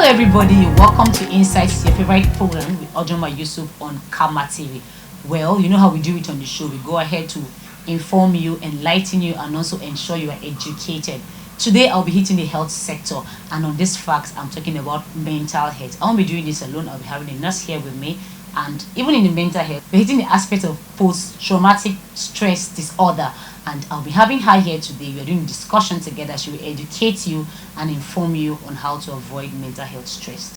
everybody, welcome to Insights, your favorite program with Ojoma Yusuf on Kama TV. Well, you know how we do it on the show. We go ahead to inform you, enlighten you, and also ensure you are educated. Today, I'll be hitting the health sector, and on this facts, I'm talking about mental health. I won't be doing this alone. I'll be having a nurse here with me, and even in the mental health, we're hitting the aspect of post-traumatic stress disorder. And I'll be having her here today. We are doing a discussion together. She will educate you and inform you on how to avoid mental health stress.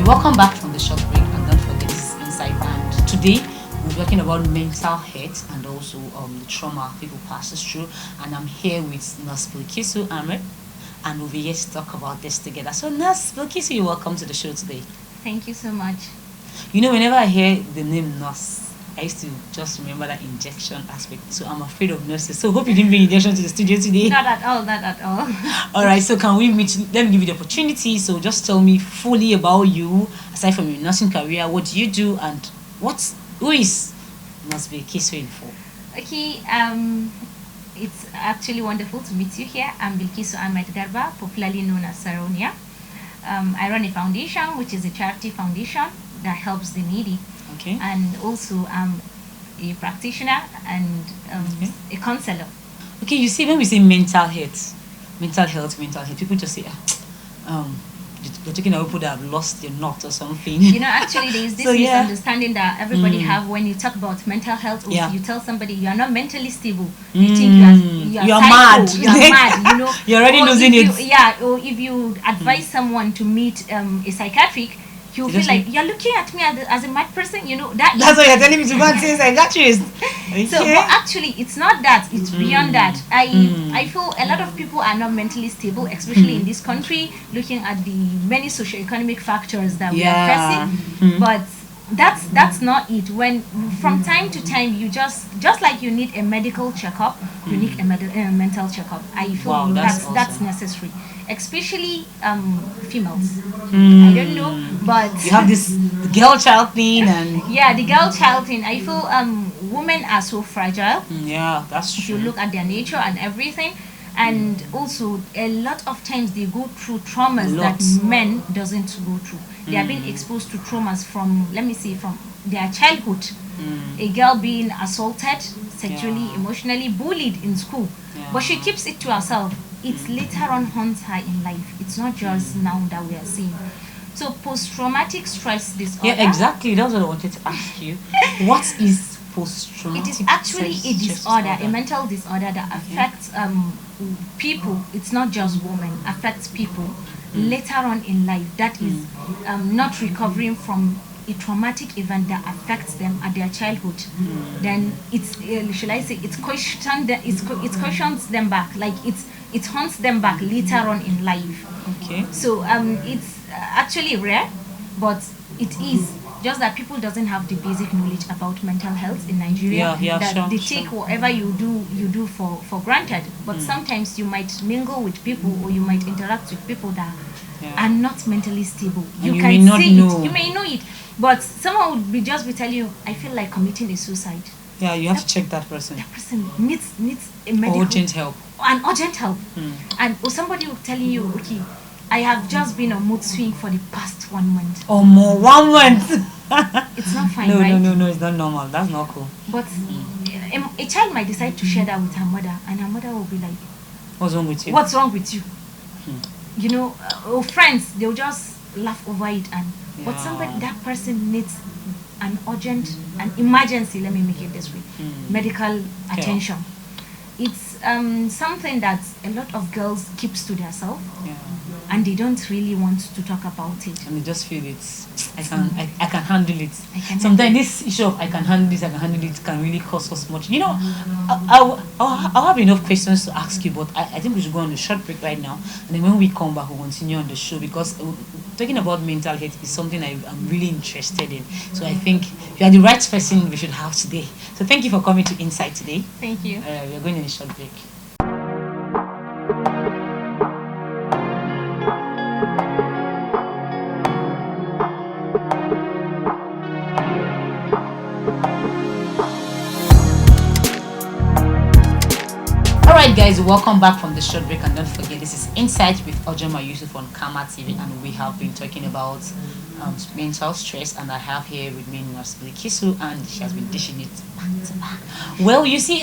Welcome back from the short break, and don't forget this is Insight. And today we're talking about mental health and also the trauma people passes through. And I'm here with Nurse Bilkisu Ahmed, and we'll be here to talk about this together. So, Nurse Bilkisu, you're welcome to the show today. Thank you so much. You know, whenever I hear the name nurse, I used to just remember that injection aspect. So I'm afraid of nurses. So hope you didn't bring injection to the studio today. Not at all, not at all. All right, so can we meet? Let me give you the opportunity. So just tell me fully about you, aside from your nursing career. What do you do, and who is Nurse Bilkisu for? Okay, it's actually wonderful to meet you here. I'm Bilkisu Ahmed Garba, popularly known as Saronia. I run a foundation, which is a charity foundation that helps the needy. Okay. And also I'm a practitioner and a counselor. Okay, you see, when we say mental health, people just say, you're talking about people that have lost their knot or something. You know, actually, there is this So, yeah. misunderstanding that everybody have when you talk about mental health, or Yeah. you tell somebody you are not mentally stable. You think you are mad. psycho, you are mad. You know, You're already or losing if it. or if you advise someone to meet a psychiatric, you You feel just like you're looking at me as a mad person. You know that. That's why you're telling me to go and see a psychiatrist. So, but actually, it's not that. It's beyond that. I feel a lot of people are not mentally stable, especially in this country, looking at the many socio-economic factors that we are facing. But that's not it. When from time to time, you just like you need a medical checkup, you need a mental checkup. I feel Wow, that's that's awesome. necessary, especially females. I don't know, but You have this girl child thing, and yeah, the girl child thing. I feel women are so fragile yeah, that's if you true. look at their nature and everything, and also a lot of times they go through traumas that Lots. men doesn't go through. They are being exposed to traumas from, let me say, from their childhood. A girl being assaulted sexually, Yeah. emotionally, bullied in school, but she keeps it to herself. It later on haunts her in life. It's not just now that we are seeing. So post-traumatic stress disorder. Yeah, exactly. That's what I wanted to ask you. What is post-traumatic? It is actually a stress disorder, a mental disorder that affects people. It's not just women, affects people later on in life. That is not recovering from a traumatic event that affects them at their childhood. Then it's shall I say it cautions them back, like it haunts them back later on in life. Okay. So it's actually rare, but it is just that people doesn't have the basic knowledge about mental health in Nigeria. Yeah, that sure, they sure. take whatever you do for granted. But sometimes you might mingle with people, or you might interact with people that are not mentally stable. you can may not see know. it, you may know it, but someone would be telling you, I feel like committing a suicide. Yeah, you have to check that person. That person needs a medical Urgent help. an urgent help. And or somebody will telling you, okay, I have just been on mood swing for the past 1 month. Or more, 1 month. It's not fine, No, right? no, it's not normal. That's not cool. But a child might decide to share that with her mother, and her mother will be like, What's wrong with you? what's wrong with you? You know, or friends, they'll just laugh over it. And but Yeah. that person needs an emergency, let me make it this way, medical attention. It's something that a lot of girls keeps to themselves, Yeah. and they don't really want to talk about it. And you just feel it. I can handle it. I can Sometimes handle this issue of I can handle it can really cause us much. You know, I'll have enough questions to ask you, but I think we should go on a short break right now, and then when we come back, we'll continue on the show, because talking about mental health is something I'm really interested in. So I think you are the right person we should have today. So thank you for coming to Insight today. Thank you. We are going on a short break. guys, welcome back from the short break, and don't forget this is Insight with Ojoma Yusuf on Karma TV, and we have been talking about mental stress, and I have here with me Nurse Kisu, and she has been dishing it back to back. Well, you see,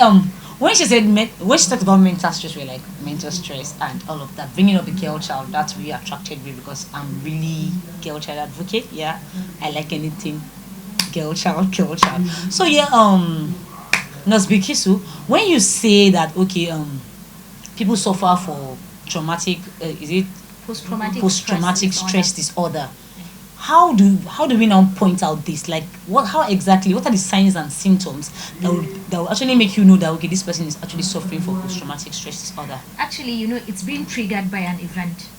when she said when she talked about mental stress, we're like mental stress and all of that, bringing up the girl child, that really attracted me because I'm really girl child advocate. Yeah, I like anything girl child, girl child. So yeah, Nurse Kisu, when you say that, okay, people suffer for traumatic, is it post-traumatic stress disorder? How do we now point out this? Like, how exactly? What are the signs and symptoms that will actually make you know that, okay, this person is actually suffering for post-traumatic stress disorder? Actually, it's being triggered by an event,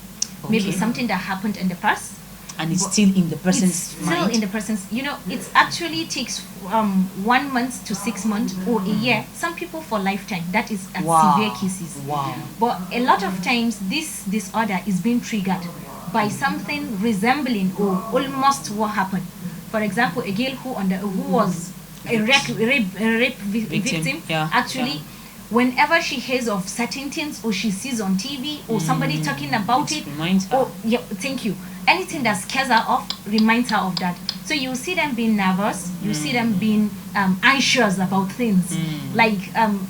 maybe Okay. something that happened in the past. And it's still in the It's person's still mind. in the person's. It actually takes 1 month to 6 months or a year. Some people for lifetime. That is at Wow. severe cases. Wow. But a lot of times, this disorder is being triggered by something resembling or almost what happened. For example, a girl who was a rape victim, Yeah, actually. yeah. Whenever she hears of certain things or she sees on TV or somebody talking about it, reminds her. oh yeah, thank you. Anything that scares her off reminds her of that. So you see them being nervous, you see them being anxious about things. Like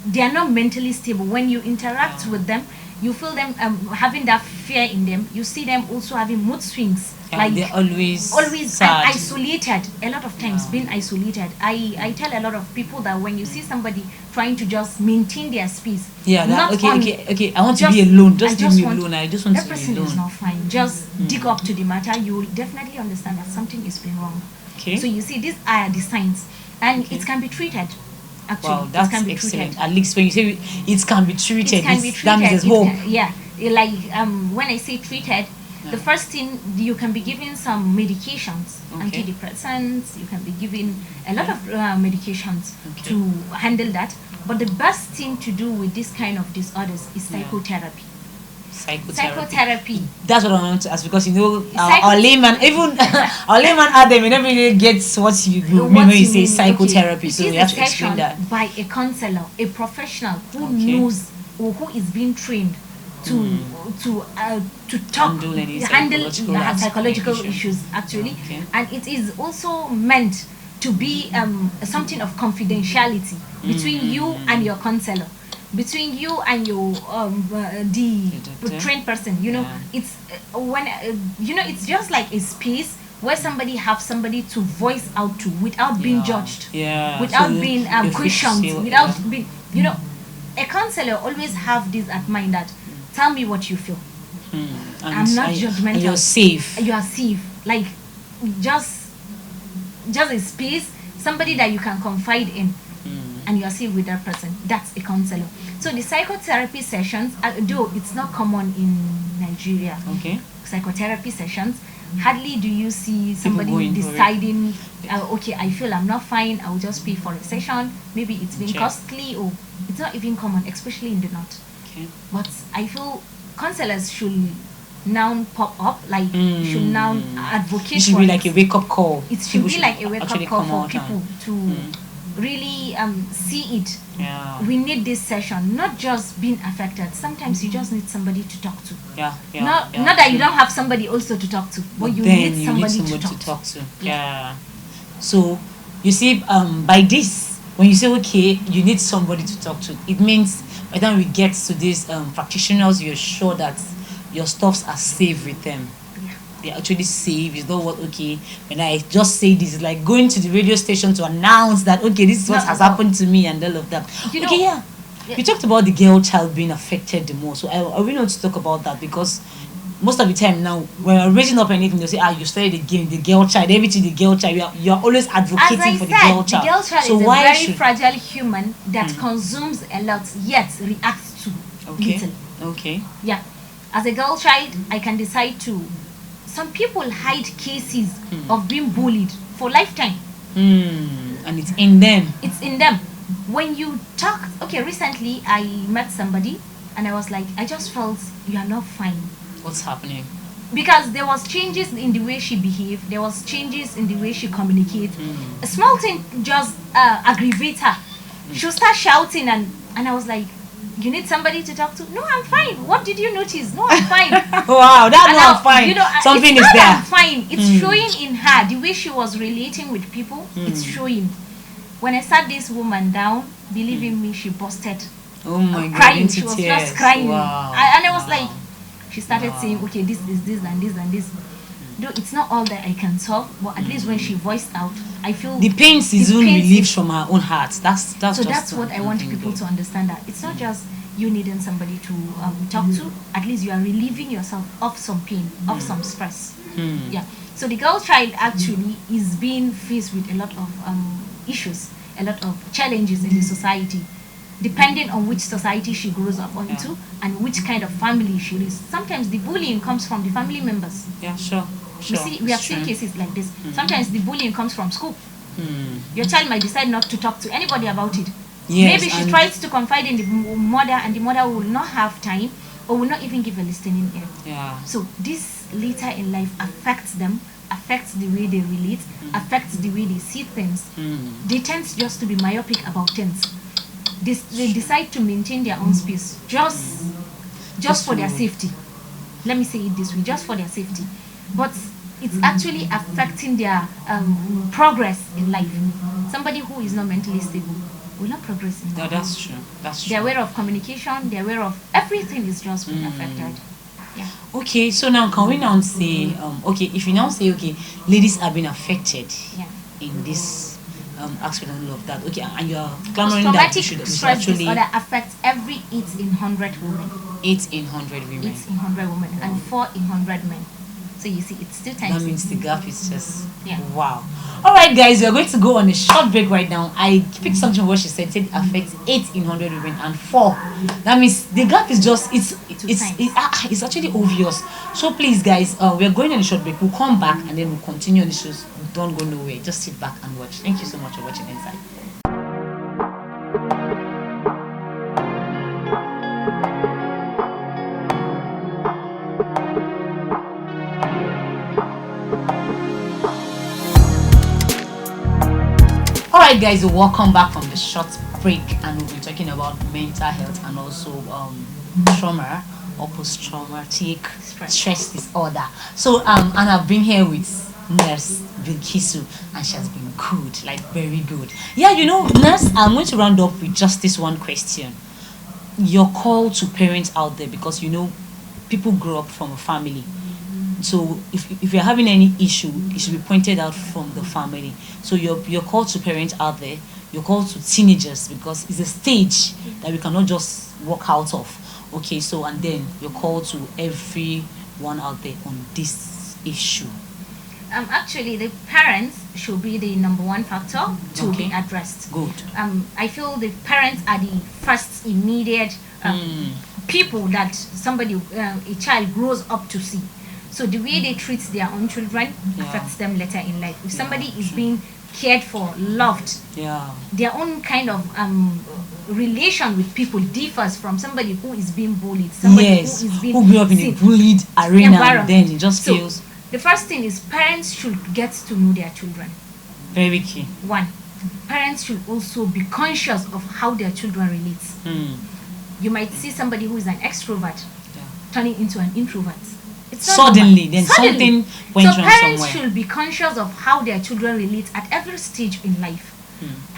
they are not mentally stable. When you interact with them, you feel them having that fear in them. You see them also having mood swings. Yeah, Like they're always and sad. isolated. A lot of times being isolated. I tell a lot of people that when you see somebody trying to just maintain their space, Yeah, not okay, on- okay. I want to be alone. Just leave me alone. I just want that to be person is alone. not fine. Just dig up to the matter. You will definitely understand that something is being wrong. Okay. So you see, these are the signs, and Okay. it can be treated. Actually, Wow, that's it can be excellent. treated. At least when you say it can be treated, It can be that means treated. there's hope. Yeah, like when I say treated, the first thing, you can be given some medications, Okay. antidepressants. You can be given a lot of medications Okay. to handle that. But the best thing to do with this kind of disorders is psychotherapy. Psychotherapy. That's what I want to ask, because Psycho- our layman, even our layman out there may not really get what you mean What when you say mean, psychotherapy. okay. So It is we have a to explain session that. by a counselor, a professional who Okay. knows or who is being trained to talk, Handle any handle psychological psychological issues actually, Okay. and it is also meant to be something of confidentiality between you and your counselor, between you and your the doctor. trained person. Yeah. It's when it's just like a space where somebody have somebody to voice out to without being Yeah. judged, Yeah. without So being you feel questioned, safe, without yeah. being, a counselor always have this at mind that tell me what you feel. I'm not judgmental. And you're safe. You are safe. Like just a space, somebody that you can confide in, and you are safe with that person. That's a counselor. So the psychotherapy sessions, though it's not common in Nigeria, Okay. psychotherapy sessions, hardly do you see somebody going for it. deciding, okay, I feel I'm not fine, I'll just pay for a session. Maybe it's been Check. costly, or it's not even common, especially in the north. Okay. But I feel counselors should now pop up, like should now advocate It should for be it. like a wake up call. It should People be like a wake up actually call come for out people and- to really see it. Yeah. We need this session, not just being affected. Sometimes you just need somebody to talk to. Yeah. Yeah. Not yeah. not that you don't have somebody also to talk to, but you then need somebody to talk to. to. Yeah. So you see, by this, when you say okay, you need somebody to talk to, it means by the time we get to these practitioners, you're sure that your stuffs are safe with them. Yeah. They're actually safe. It's not what, okay, when I just say this, it's like going to the radio station to announce that, okay, this is what Not has at all. happened to me and all of that. You Okay, know- yeah. Yeah. You talked about the girl child being affected the most. So I really want to talk about that, because most of the time now, when we're raising up anything, they'll say, you studied the girl child, everything the girl child. You're always As advocating I for said, the girl child. the girl child So is a why very should... fragile human that consumes a lot, yet reacts to Okay. little. Okay. Yeah. As a girl child, I can decide to. Some people hide cases of being bullied for lifetime. And it's in them. It's in them. When you talk, okay, recently I met somebody and I was like, I just felt you are not fine. What's happening? Because there was changes in the way she behaved, there was changes in the way she communicates. A small thing just aggravates her. She'll start shouting, and I was like, You need somebody to talk to? No, I'm fine. What did you notice? No, I'm fine. Wow, that And no, now, I'm fine. you know, Something it's is not there. I'm fine. It's showing in her the way she was relating with people. It's showing. When I sat this woman down, believing me, she busted Oh my God, crying. into She was tears. just crying. Wow. And I was Wow. like, she started Wow. saying, okay, this is this and this and this. Though it's not all that I can solve, but at least when she voiced out, I feel The pains is the even pains relieved is- from her own heart. That's so just that's what I want something people good. to understand, that it's not just you needing somebody to talk to. At least you are relieving yourself of some pain, of some stress. Yeah. So the girl child actually is being faced with a lot of issues, a lot of challenges in the society, depending on which society she grows up into and which kind of family she is. Sometimes the bullying comes from the family members. Yeah, sure. We see, we have seen cases like this. Sometimes the bullying comes from school. Your child might decide not to talk to anybody about it. Yes, Maybe she and- tries to confide in the mother, and the mother will not have time or will not even give a listening ear. Yeah. So this later in life affects them, affects the way they relate, affects the way they see things. They tend just to be myopic about things. They decide to maintain their own space just for their safety. Let me say it this way, just for their safety. But it's actually affecting their progress in life. Somebody who is not mentally stable will not progress in No, life. that's true. That's true. They're aware of communication, they're aware of everything is just being affected. Yeah. Okay, so now can we now say, okay, if you now say, okay, ladies are being affected Yeah. in this aspect and all of that, okay, and you're clamoring that Post-traumatic you should stress actually disorder affects every 8 in 100 women. 8 in 100 women. 8 in 100 women and 4 in 100 men. So you see, it's 2 times. That means the gap is just Yeah. wow. All right, guys, we're going to go on a short break right now. I picked something what she said. Said it affects 8 in 100 women and 4. That means the gap is just it's actually obvious. So please, guys, we're going on a short break. We'll come back and then we'll continue on the shows. Don't go nowhere. Just sit back and watch. Thank you so much for watching Inside. Alright guys, welcome back from the short break, and we'll be talking about mental health and also trauma or post-traumatic stress disorder. So and I've been here with nurse Bilkisu, and she has been good, like very good. Yeah, you know, nurse, I'm going to round up with just this one question. Your call to parents out there, because you know people grow up from a family. So if you're having any issue, it should be pointed out from the family. So your call to parents out there, your call to teenagers, because it's a stage that we cannot just walk out of. Okay, so and then your call to everyone out there on this issue. Actually, the parents should be the number one factor to Okay. be addressed. Good. I feel the parents are the first immediate people that somebody, a child grows up to see. So the way they treat their own children affects them later in life. If somebody is being cared for, loved, Yeah. their own kind of relation with people differs from somebody who is being bullied, somebody Yes. who is being Who grew up in a seen. bullied arena, and Environment. then it just So, feels the first thing is parents should get to know their children. very key. One, parents should also be conscious of how their children relate. You might see somebody who is an extrovert turning into an introvert. It's not Suddenly, normal. then something went So wrong parents somewhere. should be conscious of how their children relate at every stage in life.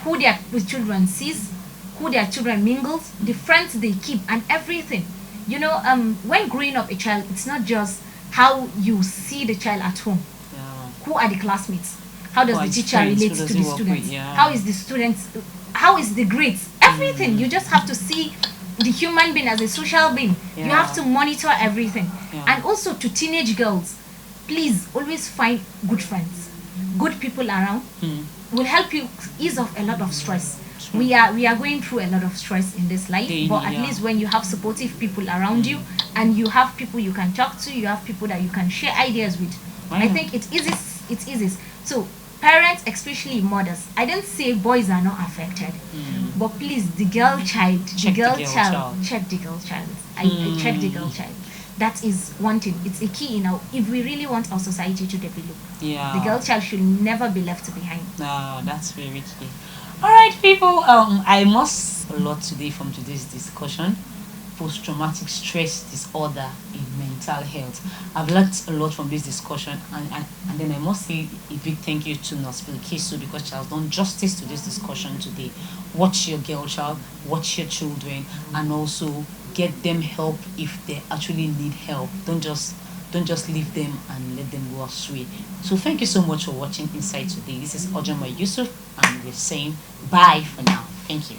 Who their children sees, who their children mingles, the friends they keep, and everything. You know, when growing up a child, it's not just how you see the child at home. Yeah. Who are the classmates? How does Who are the his teacher friends? relate Who to does the he work with? students? Yeah. How is the students? How is the grades? Everything. You just have to see the human being as a social being. You Yeah. have to monitor everything. Yeah. And also to teenage girls, please always find good friends, good people around. Will help you ease off a lot of stress. We are going through a lot of stress in this life, Daily, but at yeah. least when you have supportive people around you, and you have people you can talk to, you have people that you can share ideas with, I Wow. think it eases. It eases. So parents, especially mothers, I don't say boys are not affected, but please, the girl child, Check the girl child. check the girl child. I check the girl child. That is one thing. It's a key in our, if we really want our society to develop. Yeah. The girl child should never be left behind. No, that's very key. All right, people. I must a lot today from today's discussion. Post-traumatic stress disorder in mental health. I've learned a lot from this discussion, and then I must say a big thank you to Nurse Kesu because she has done justice to this discussion today. Watch your girl child, watch your children, and also get them help if they actually need help. Don't just leave them and let them go astray. So thank you so much for watching Inside today. This is Ojama Yusuf, and we're saying bye for now. Thank you.